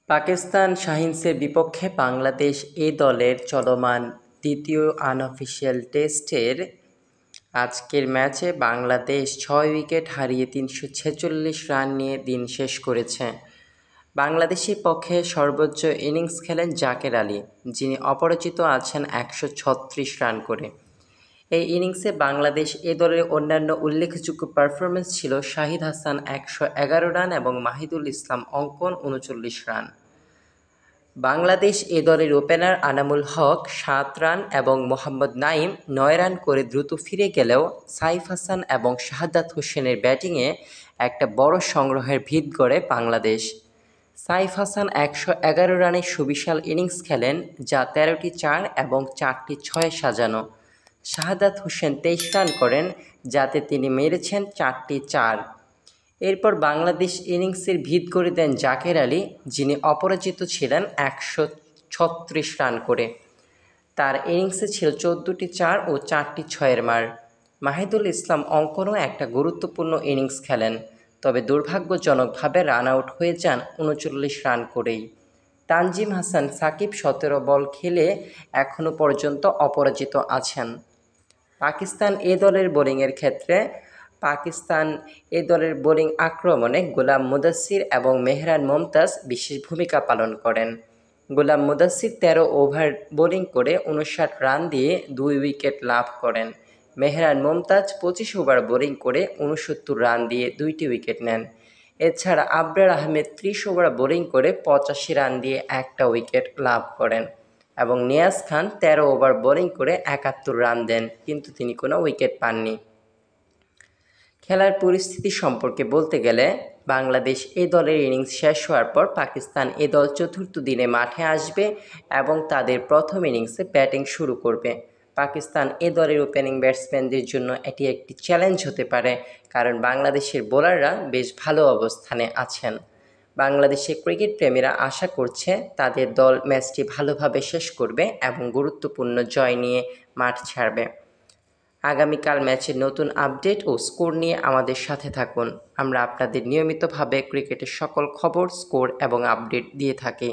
পাকিস্তান শাহিনসের বিপক্ষে বাংলাদেশ এ দলের চলমান দ্বিতীয় আনঅফিসিয়াল টেস্টের আজকের ম্যাচে বাংলাদেশ ৬ উইকেট হারিয়ে ৩৪৬ রান নিয়ে দিন শেষ করেছে। বাংলাদেশের পক্ষে সর্বোচ্চ ইনিংস খেলেন জাকের আলী, যিনি অপরাজিত আছেন ১৩৬ রান করে। এই ইনিংসে বাংলাদেশ এ দলের অন্যান্য উল্লেখযোগ্য পারফরমেন্স ছিল শাহিদ হাসান ১১১ রান এবং মাহিদুল ইসলাম অঙ্কন ৩৯ রান। বাংলাদেশ এ দলের ওপেনার আনামুল হক ৭ রান এবং মোহাম্মদ নাইম ৯ রান করে দ্রুত ফিরে গেলেও সাইফ হাসান এবং শাহাদাত হোসেনের ব্যাটিংয়ে একটা বড় সংগ্রহের ভিত গড়ে বাংলাদেশ। সাইফ হাসান ১১১ রানের সুবিশাল ইনিংস খেলেন, যা ১৩টি ৪ এবং ৪টি ৬-এ সাজানো। শাহাদাত হোসেন ২৩ রান করেন, যাতে তিনি মেরেছেন ৪টি ৪। এরপর বাংলাদেশ ইনিংসের ভিত গড়ে দেন জাকের আলী, যিনি অপরাজিত ছিলেন ১৩৬ রান করে। তার ইনিংসে ছিল ১৪টি ৪ ও ৪টি ৬-এর মার। মাহিদুল ইসলাম অঙ্কনও একটা গুরুত্বপূর্ণ ইনিংস খেলেন, তবে দুর্ভাগ্যজনকভাবে রান আউট হয়ে যান ৩৯ রান করেই। তানজিম হাসান সাকিব ১৭ বল খেলে এখনও পর্যন্ত অপরাজিত আছেন। পাকিস্তান এ দলের বোলিং আক্রমণে গোলাম মুদাসসির এবং মেহরান মুমতাজ বিশেষ ভূমিকা পালন করেন। গোলাম মুদাসসির ১৩ ওভার বোলিং করে ৫৯ রান দিয়ে ২ উইকেট লাভ করেন। মেহরান মুমতাজ ২৫ ওভার বোলিং করে ৬৯ রান দিয়ে ২টি উইকেট নেন। এছাড়া আবরার আহমেদ ৩০ ওভার বোলিং করে ৮৫ রান দিয়ে একটা উইকেট লাভ করেন এবং নিয়াজ খান ১৩ ওভার বোলিং করে ৭১ রান দেন, কিন্তু তিনি কোনো উইকেট পাননি। খেলার পরিস্থিতি সম্পর্কে বলতে গেলে বাংলাদেশ এ দলের ইনিংস শেষ হওয়ার পর পাকিস্তান এ দল চতুর্থ দিনে মাঠে আসবে এবং তাদের প্রথম ইনিংসে ব্যাটিং শুরু করবে। পাকিস্তান এ দলের ওপেনিং ব্যাটসম্যানদের জন্য এটি একটি চ্যালেঞ্জ হতে পারে, কারণ বাংলাদেশের বোলাররা বেশ ভালো অবস্থানে আছেন। বাংলাদেশের ক্রিকেট প্রেমীরা আশা করছে তাদের দল ম্যাচটি ভালোভাবে শেষ করবে এবং গুরুত্বপূর্ণ জয় নিয়ে মাঠ ছাড়বে। আগামীকাল ম্যাচের নতুন আপডেট ও স্কোর নিয়ে আমাদের সাথে থাকুন। আমরা আপনাদের নিয়মিতভাবে ক্রিকেটের সকল খবর, স্কোর এবং আপডেট দিয়ে থাকি।